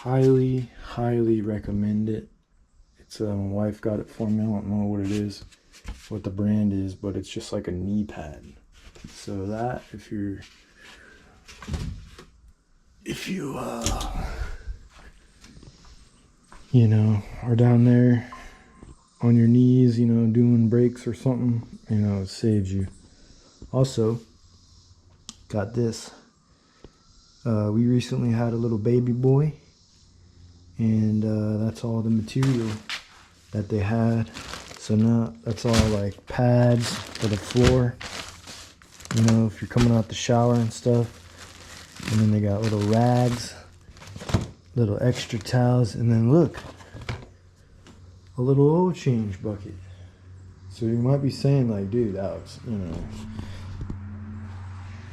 highly recommend it. It's my wife got it for me. I don't know what it is, what the brand is, but it's just like a knee pad. So that if you you know, are down there on your knees, you know, doing breaks or something, you know, it saves you. Also, got this. We recently had a little baby boy, and that's all the material that they had. So now that's all like pads for the floor, you know, if you're coming out the shower and stuff. And then they got little rags, little extra towels, and then look, a little oil change bucket. So you might be saying like, dude, Alex, you know,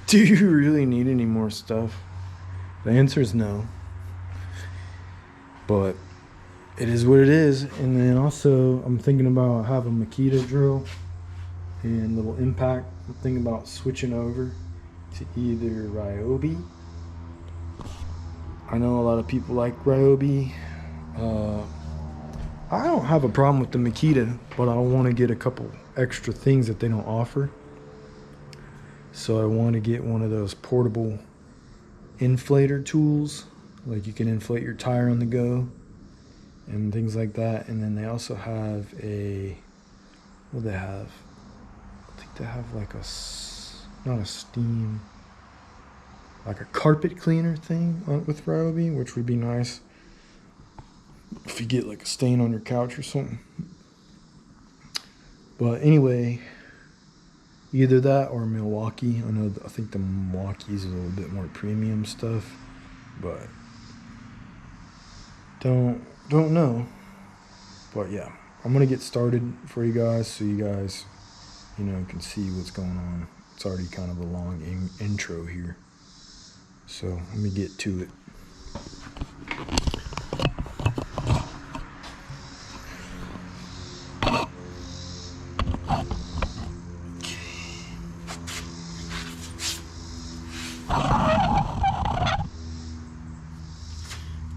do you really need any more stuff? The answer is no. But it is what it is. And then also, I'm thinking about having a Makita drill and little impact. I'm thinking about switching over to either Ryobi. I know a lot of people like Ryobi. I don't have a problem with the Makita, but I want to get a couple extra things that they don't offer. So I want to get one of those portable inflator tools, like you can inflate your tire on the go and things like that. And then they also have a, what do they have? I think they have like a, not a steam, like a carpet cleaner thing with Ryobi, which would be nice if you get like a stain on your couch or something. But anyway, either that or Milwaukee. I think the Milwaukee's a little bit more premium stuff, but don't know. But yeah, I'm gonna get started for you guys so you guys, you know, can see what's going on. It's already kind of a long intro here, so let me get to it.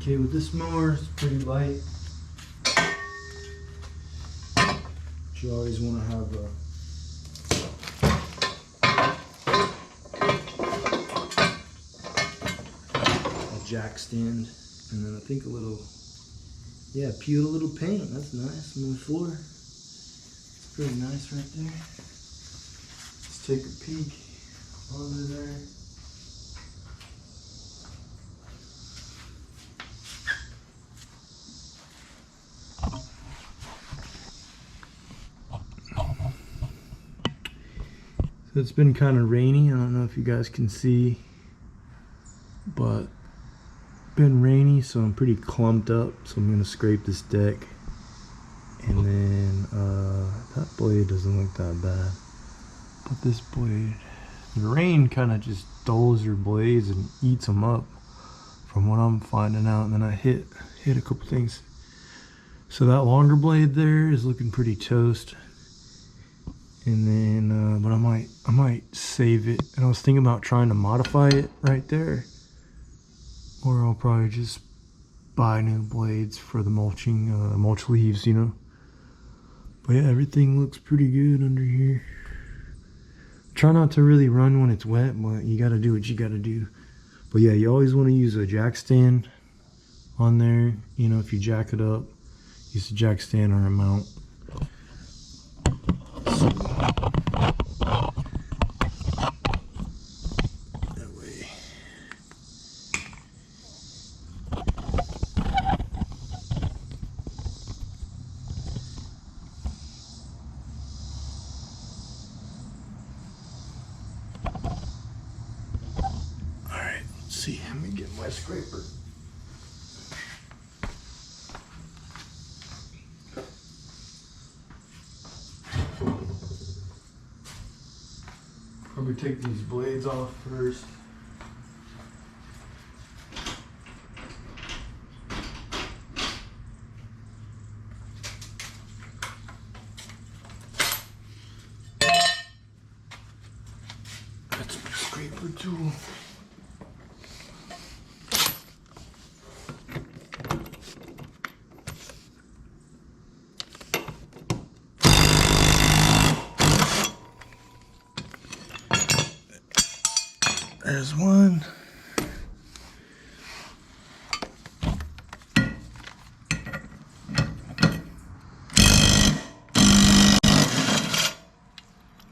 Okay, with this mower, it's pretty light. But you always want to have a jack stand, and then I think a little, yeah, peel a little paint. That's nice on the floor. It's pretty nice right there. Let's take a peek under there. So it's been kind of rainy. I don't know if you guys can see, but been rainy, so I'm pretty clumped up. So I'm gonna scrape this deck, and then that blade doesn't look that bad, but this blade, the rain kind of just dulls your blades and eats them up, from what I'm finding out. And then I hit a couple things. So that longer blade there is looking pretty toast. And then, but I might save it. And I was thinking about trying to modify it right there, or I'll probably just buy new blades for the mulching, mulch leaves, you know. But yeah, everything looks pretty good under here. Try not to really run when it's wet, but you gotta do what you gotta do. But yeah, you always want to use a jack stand on there. You know, if you jack it up, use a jack stand or a mount. That way. All right, let's see. Let me get my scraper. Probably take these blades off first. That's my scraper tool. There's one.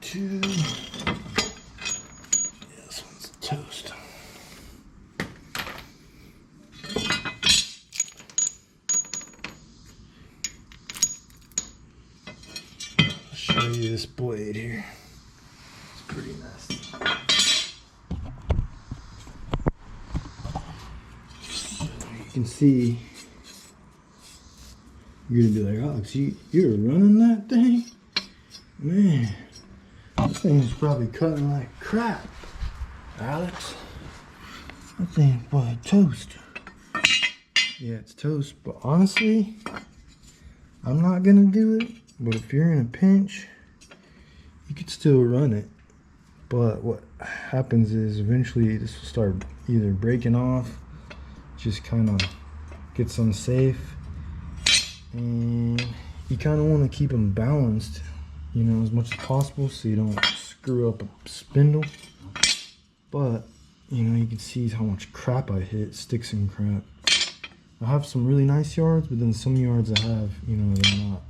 Two. Yeah, this one's toast. I'll show you this blade here. It's pretty nasty. You can see, you're gonna be like, Alex, you're running that thing? Man, that thing's probably cutting like crap, Alex. That thing's probably toast. Yeah, it's toast, but honestly, I'm not gonna do it. But if you're in a pinch, you could still run it. But what happens is eventually this will start either breaking off, just kind of gets unsafe, and you kind of want to keep them balanced, you know, as much as possible so you don't screw up a spindle. But you know, you can see how much crap I hit, sticks and crap. I have some really nice yards, but then some yards I have, you know, they're not,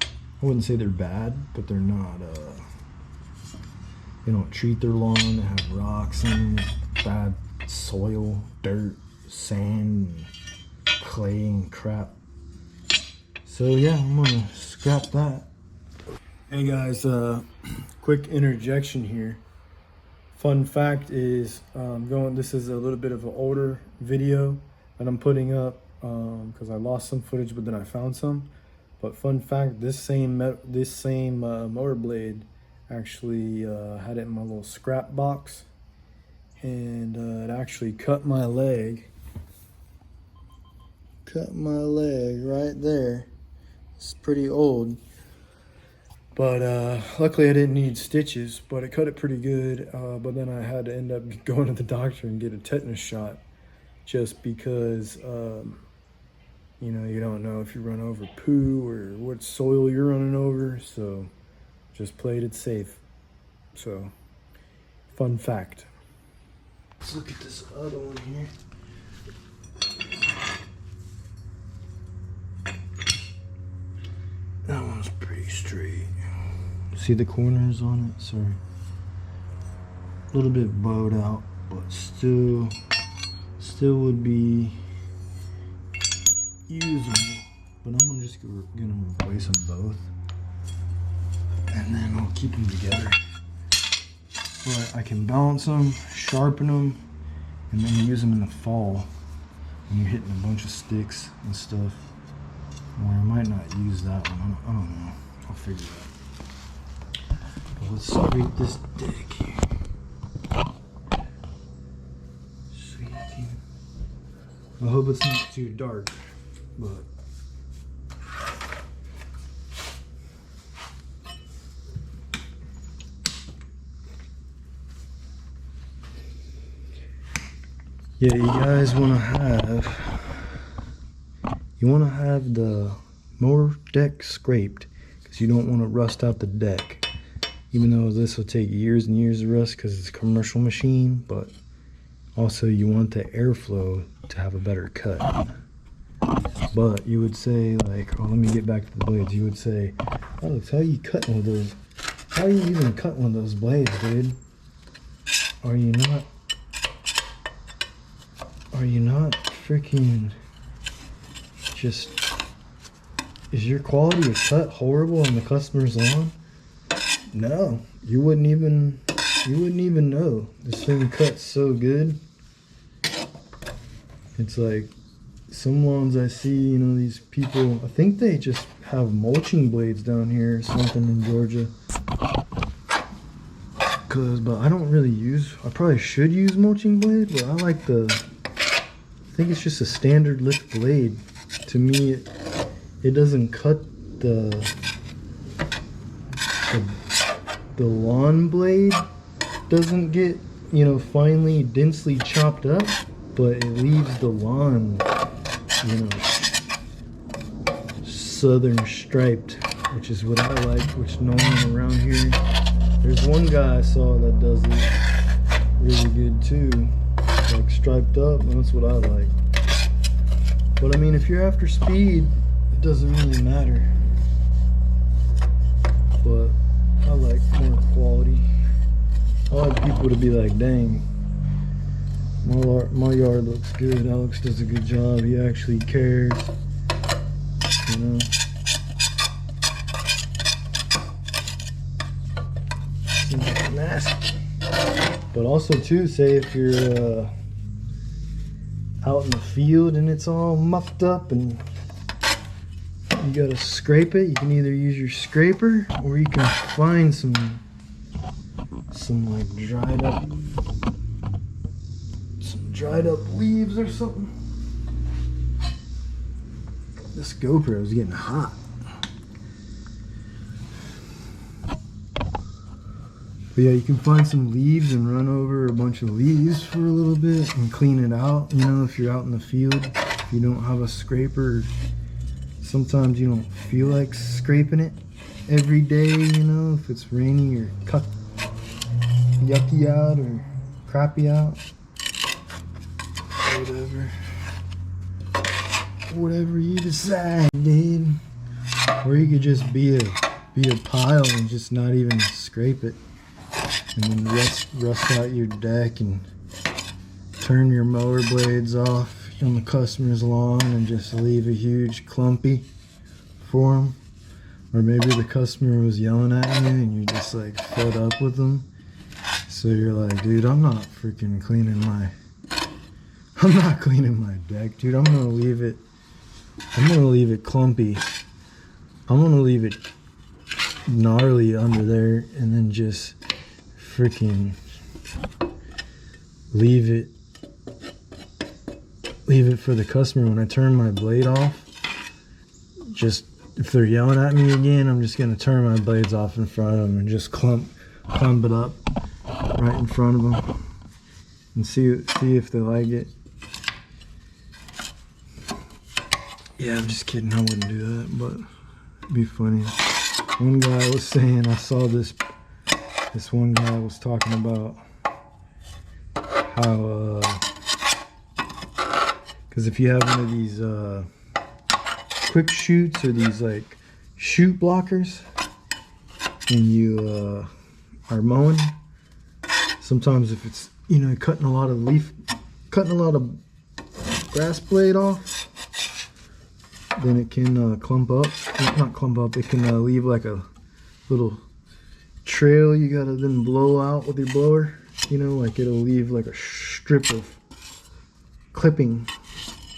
I wouldn't say they're bad, but they're not they don't treat their lawn. They have rocks and bad soil, dirt, sand, clay and crap. So yeah, I'm gonna scrap that. Hey guys, quick interjection here. Fun fact is, this is a little bit of an older video that I'm putting up because I lost some footage, but then I found some. But fun fact, this same mower blade actually had it in my little scrap box, and it actually cut my leg. Cut my leg right there. It's pretty old, but luckily I didn't need stitches, but it cut it pretty good. But then I had to end up going to the doctor and get a tetanus shot, just because you know, you don't know if you run over poo or what soil you're running over, so just played it safe. So, fun fact. Let's look at this other one here. That one's pretty straight. See the corners on it? Sorry. A little bit bowed out, but still would be usable. But I'm just gonna replace them both, and then I'll keep them together. But I can balance them, sharpen them, and then use them in the fall when you're hitting a bunch of sticks and stuff. Or I might not use that one. I don't know. I'll figure it out. But let's scrape this deck here. Sweet. I hope it's not too dark, but yeah, you guys want to have the mower deck scraped, because you don't want to rust out the deck, even though this will take years and years to rust because it's a commercial machine. But also you want the airflow to have a better cut. But you would say, like, oh, let me get back to the blades. You would say, Alex, how are you cutting with those? How are you even cutting with those blades, dude? Are you not freaking just, is your quality of cut horrible on the customer's lawn? No, you wouldn't even know. This thing cuts so good. It's like some lawns I see, you know, these people, I think they just have mulching blades down here or something in Georgia. But I don't really I probably should use mulching blade, but I like I think it's just a standard lift blade. To me, it doesn't cut the lawn blade doesn't get, you know, finely, densely chopped up, but it leaves the lawn, you know, southern striped, which is what I like, which no one around here. There's one guy I saw that does it, really good too. Like striped up, that's what I like. But I mean, if you're after speed, it doesn't really matter. But I like more quality. I like people to be like, dang, my yard looks good. Alex does a good job. He actually cares. You know? Seems nasty. But also too, say if you're out in the field and it's all mucked up and you gotta scrape it, you can either use your scraper or you can find some like dried up leaves or something. This GoPro is getting hot. But yeah, you can find some leaves and run over a bunch of leaves for a little bit and clean it out. You know, if you're out in the field, if you don't have a scraper, sometimes you don't feel like scraping it every day, you know, if it's rainy or yucky out or crappy out. Whatever you decide, dude. Or you could just be a pile and just not even scrape it. And then rust out your deck and turn your mower blades off on the customer's lawn and just leave a huge clumpy for them. Or maybe the customer was yelling at you and you're just like fed up with them. So you're like, dude, I'm not cleaning my deck, dude. I'm gonna leave it clumpy. I'm gonna leave it gnarly under there and then just freaking leave it for the customer. When I turn my blade off, just if they're yelling at me again, I'm just gonna turn my blades off in front of them and just clump it up right in front of them and see if they like it. Yeah, I'm just kidding. I wouldn't do that, but it'd be funny. One guy was saying, I saw this one guy was talking about how, because if you have one of these quick shoots or these like shoot blockers and you are mowing, sometimes if it's, you know, cutting a lot of grass blade off, then it can not clump up, it can leave like a little trail you gotta then blow out with your blower. You know, like it'll leave like a strip of clipping,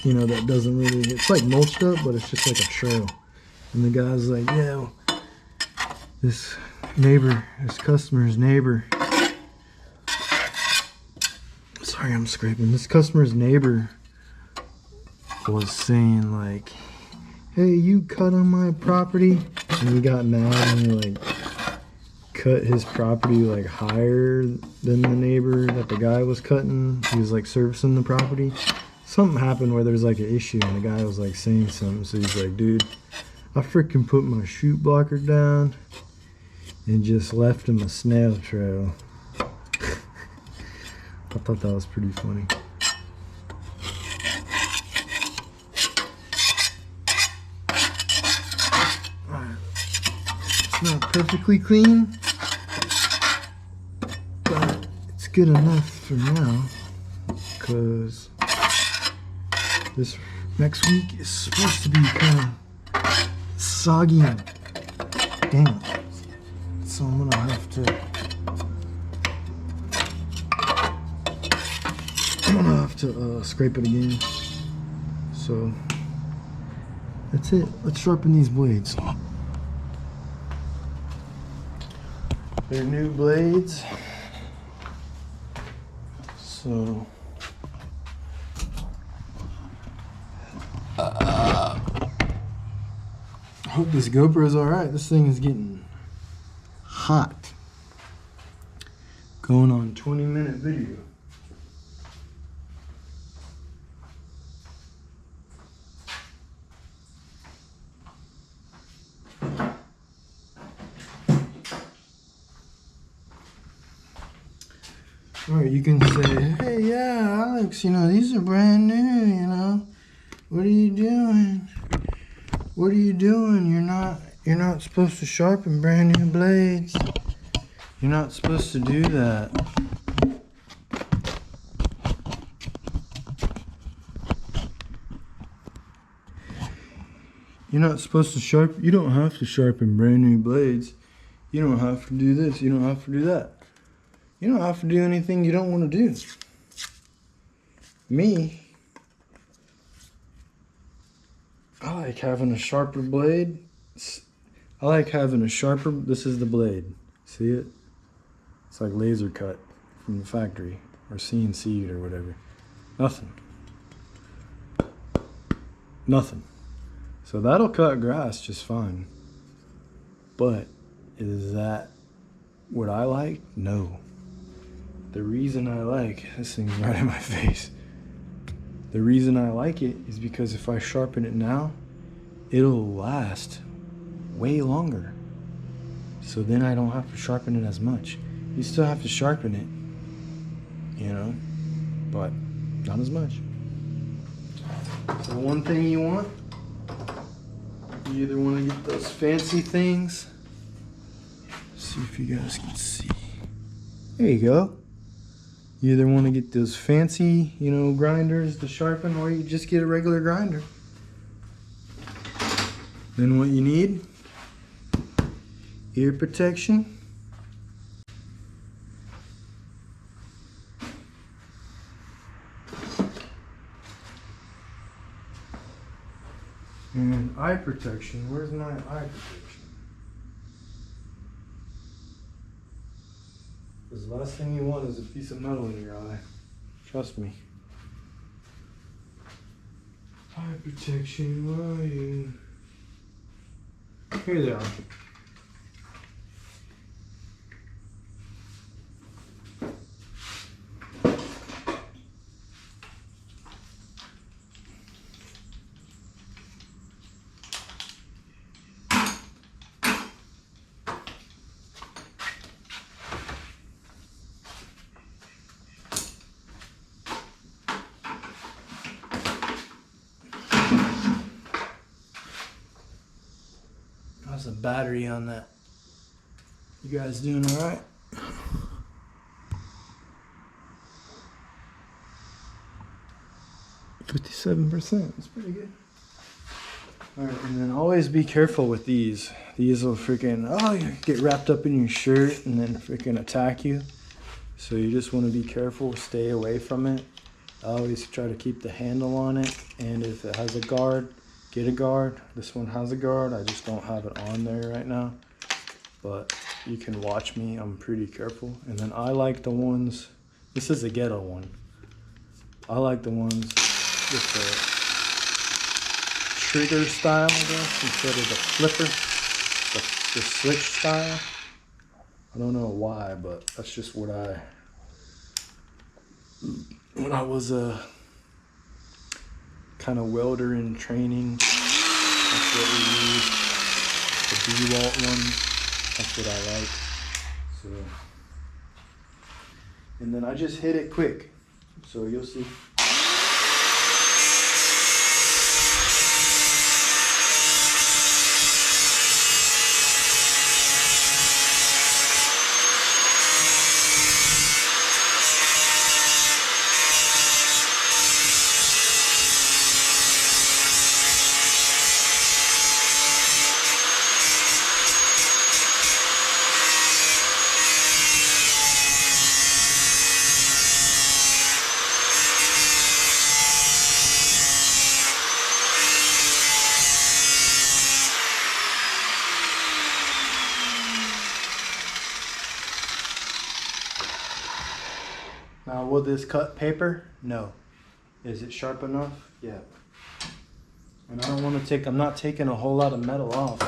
you know, that doesn't really, it's like mulched up, but it's just like a trail. And the guy's like, yeah, this customer's neighbor, sorry, I'm scraping. This customer's neighbor was saying like, hey, you cut on my property, and he got mad and he like cut his property like higher than the neighbor that the guy was cutting. He was like servicing the property. Something happened where there's like an issue and the guy was like saying something, so he's like, dude, I freaking put my shoot blocker down and just left him a snail trail. I thought that was pretty funny. It's not perfectly clean, but it's good enough for now, because this next week is supposed to be kind of soggy and damp, so I'm gonna have to scrape it again. So that's it. Let's sharpen these blades. They're new blades, so I hope this GoPro is alright. This thing is getting hot. Going on 20-minute video. Or you can say, hey, yeah, Alex, you know, these are brand new, you know. What are you doing? What are you doing? You're not supposed to sharpen brand new blades. You're not supposed to do that. You're not supposed to sharpen. You don't have to sharpen brand new blades. You don't have to do this. You don't have to do that. You don't have to do anything you don't want to do. Me, I like having a sharper blade. I like having a sharper. This is the blade. See it? It's like laser cut from the factory or CNC'd or whatever. Nothing. Nothing. So that'll cut grass just fine. But is that what I like? No. The reason I like, this thing's right in my face. The reason I like it is because if I sharpen it now, it'll last way longer. So then I don't have to sharpen it as much. You still have to sharpen it, you know, but not as much. So one thing you want, you either want to get those fancy things. See if you guys can see. There you go. You either want to get those fancy, you know, grinders to sharpen, or you just get a regular grinder. Then what you need, ear protection. And eye protection. Where's my eye protection? Because the last thing you want is a piece of metal in your eye. Trust me. Eye protection, where are you? Here they are. How's the battery on that? You guys doing all right? 57%, that's pretty good. All right, and then always be careful with these. These will freaking, you get wrapped up in your shirt and then freaking attack you. So you just want to be careful, stay away from it. I always try to keep the handle on it, and if it has a guard, get a guard. This one has a guard. I just don't have it on there right now, but you can watch me. I'm pretty careful. And then I like the ones, this is a ghetto one. I like the ones with the trigger style, I guess, instead of the flipper, the switch style. I don't know why, but that's just what when I was a kind of welder in training, that's what we used. The D-Walt one, that's what I like. So, and then I just hit it quick, so you'll see. Now, will this cut paper? No. Is it sharp enough? Yeah. And I don't want to I'm not taking a whole lot of metal off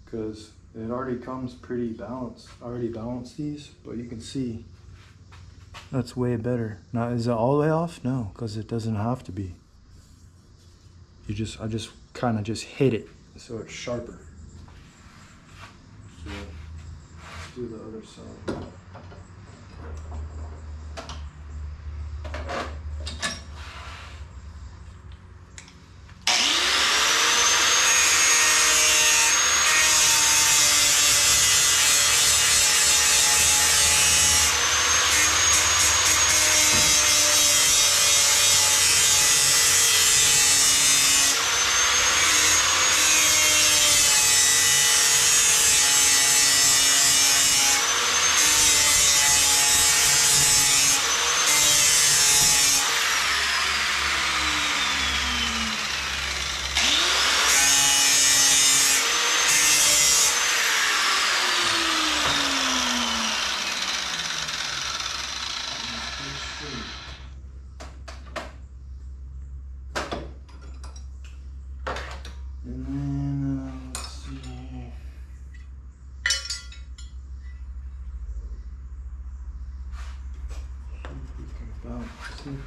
because it already comes pretty balanced. I already balanced these, but you can see that's way better. Now, is it all the way off? No, because it doesn't have to be. I just kind of just hit it so it's sharper. So let's do the other side.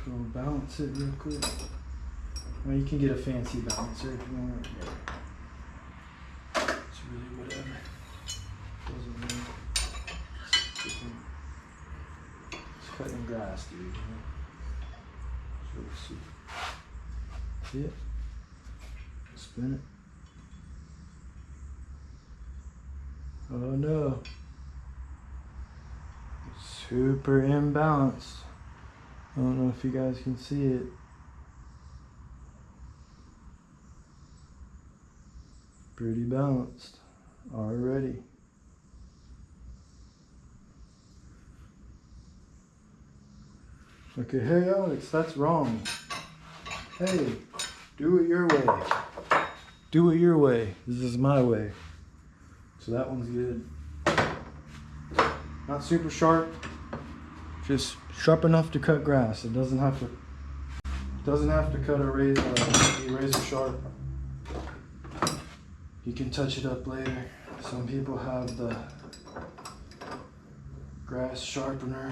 We'll balance it real quick. Well, you can get a fancy balancer if you want. It's really whatever. Doesn't matter. It's cutting grass, dude. You know? It's really super. See it? Spin it. Oh no. Super imbalanced. I don't know if you guys can see it. Pretty balanced already. Okay, hey Alex, that's wrong. Hey, do it your way. Do it your way. This is my way. So that one's good. Not super sharp, just sharp enough to cut grass. It doesn't have to cut a razor sharp. You can touch it up later. Some people have the grass sharpener,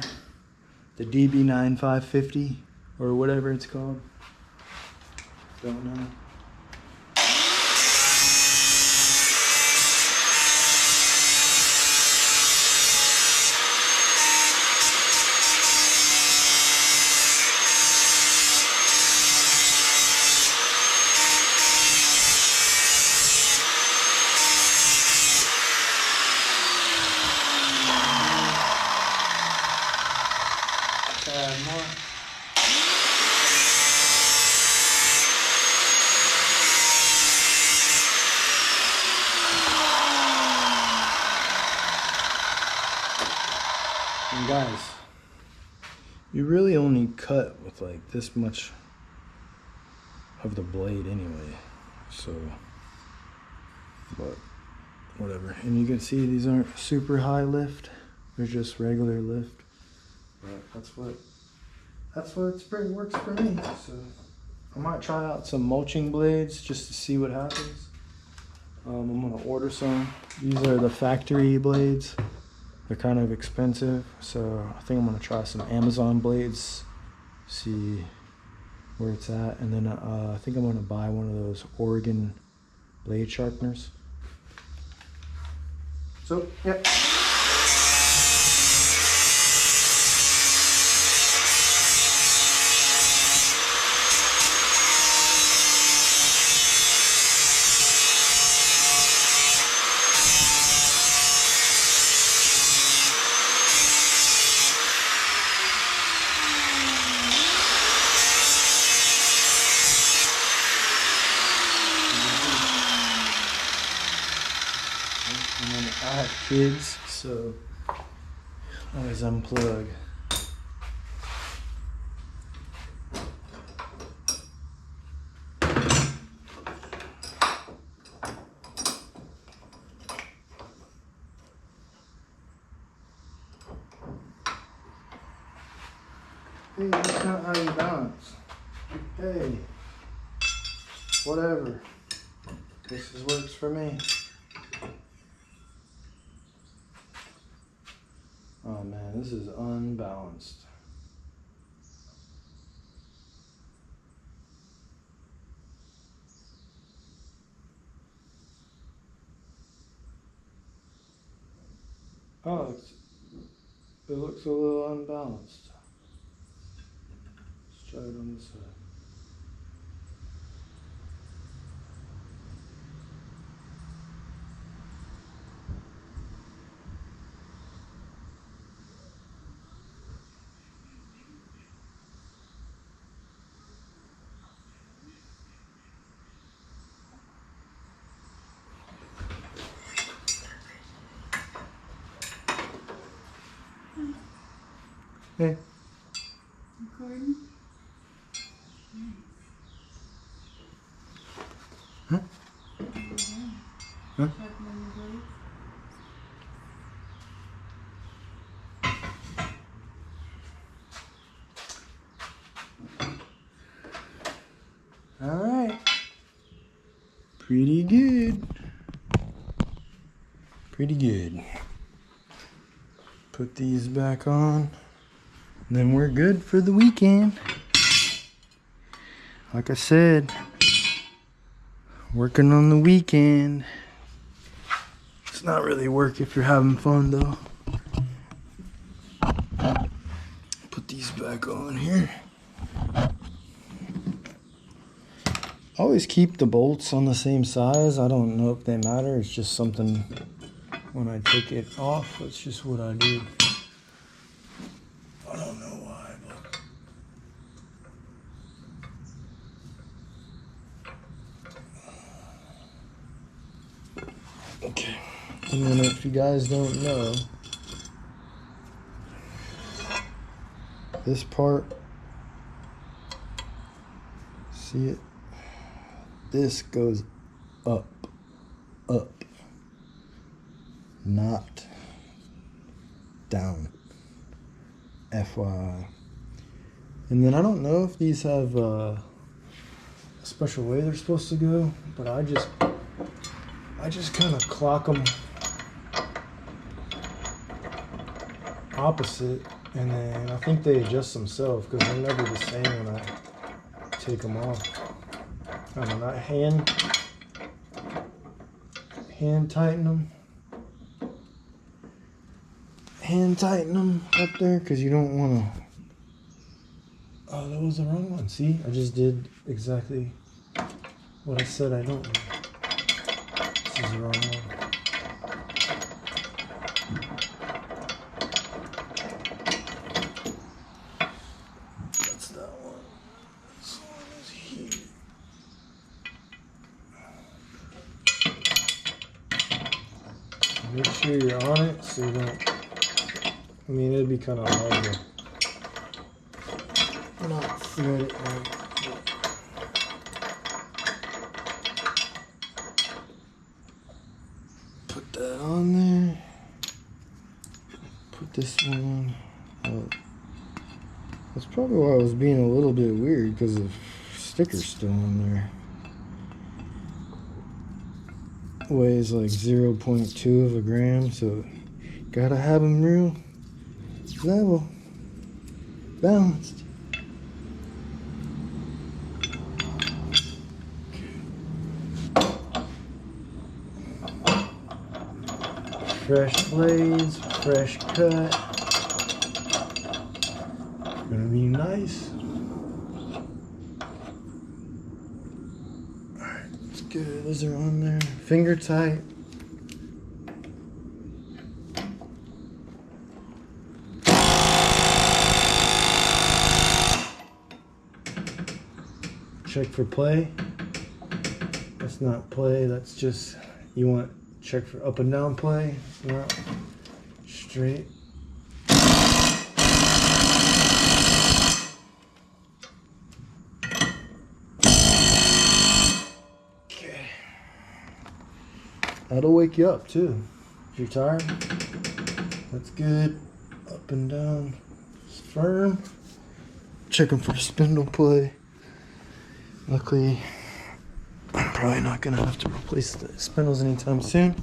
the DB9550 or whatever it's called. Don't know. More. And guys, you really only cut with like this much of the blade anyway, so, but whatever. And you can see these aren't super high lift, they're just regular lift. But that's what works for me. So I might try out some mulching blades just to see what happens. I'm gonna order some. These are the factory blades. They're kind of expensive, so I think I'm gonna try some Amazon blades, see where it's at, and then I think I'm gonna buy one of those Oregon blade sharpeners. So yeah. And then I have kids, so I always unplug. Hey, that's not how you balance. Hey, whatever. This works for me. Oh man, this is unbalanced. Oh, it looks a little unbalanced. Let's try it on this side. Hey. Recording? Huh? Huh? All right. Pretty good. Pretty good. Put these back on. And then we're good for the weekend. like I said, working on the weekend. It's not really work if you're having fun though. Put these back on here. Always keep the bolts on the same size. I don't know if they matter. It's just something when I take it off. That's just what I do. I don't know why, but okay. And then if you guys don't know, this part, see it? This goes up, not down. FYI. And then I don't know if these have a special way they're supposed to go, but I just kind of clock them opposite, and then I think they adjust themselves because they're never the same when I take them off. I don't know, I hand tighten them up there because you don't want to. Oh, that was the wrong one. See, I just did exactly what I said I don't do. This is the wrong one. That's that one. This one is here. Make sure you're on it so you don't. I mean, it'd be kind of hard to not thread it right. Put that on there. Put this one on. Oh, that's probably why I was being a little bit weird because the sticker's still on there. Weighs like 0.2 of a gram, so gotta have them real level, balanced. Fresh blades, fresh cut. Gonna be nice. Alright, it's good. Those are on there. Finger tight. Check for play. That's not play, that's just, you want check for up and down play. Not straight. Okay. That'll wake you up too. If you're tired, that's good. Up and down. It's firm. Checking for spindle play. Luckily, I'm probably not going to have to replace the spindles anytime soon.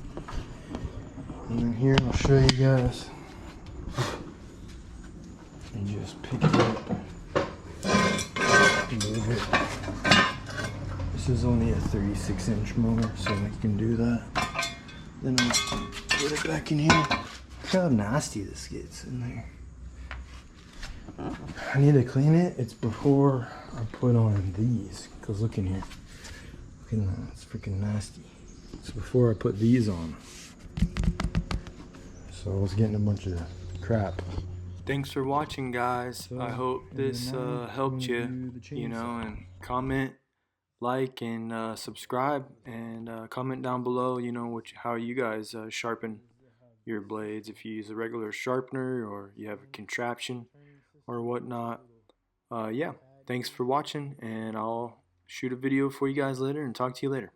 And then here, I'll show you guys. And just pick it up. Move it. This is only a 36-inch mower, so I can do that. Then I'll put it back in here. Look how nasty this gets in there. I need to clean it. It's before I put on these. Because look in here. Look in that. It's freaking nasty. It's before I put these on. So I was getting a bunch of crap. Thanks for watching, guys. I hope this helped you. You know, and comment, like, and subscribe. And comment down below, you know, how you guys sharpen your blades. If you use a regular sharpener or you have a contraption or whatnot. Yeah, thanks for watching, and I'll shoot a video for you guys later and talk to you later.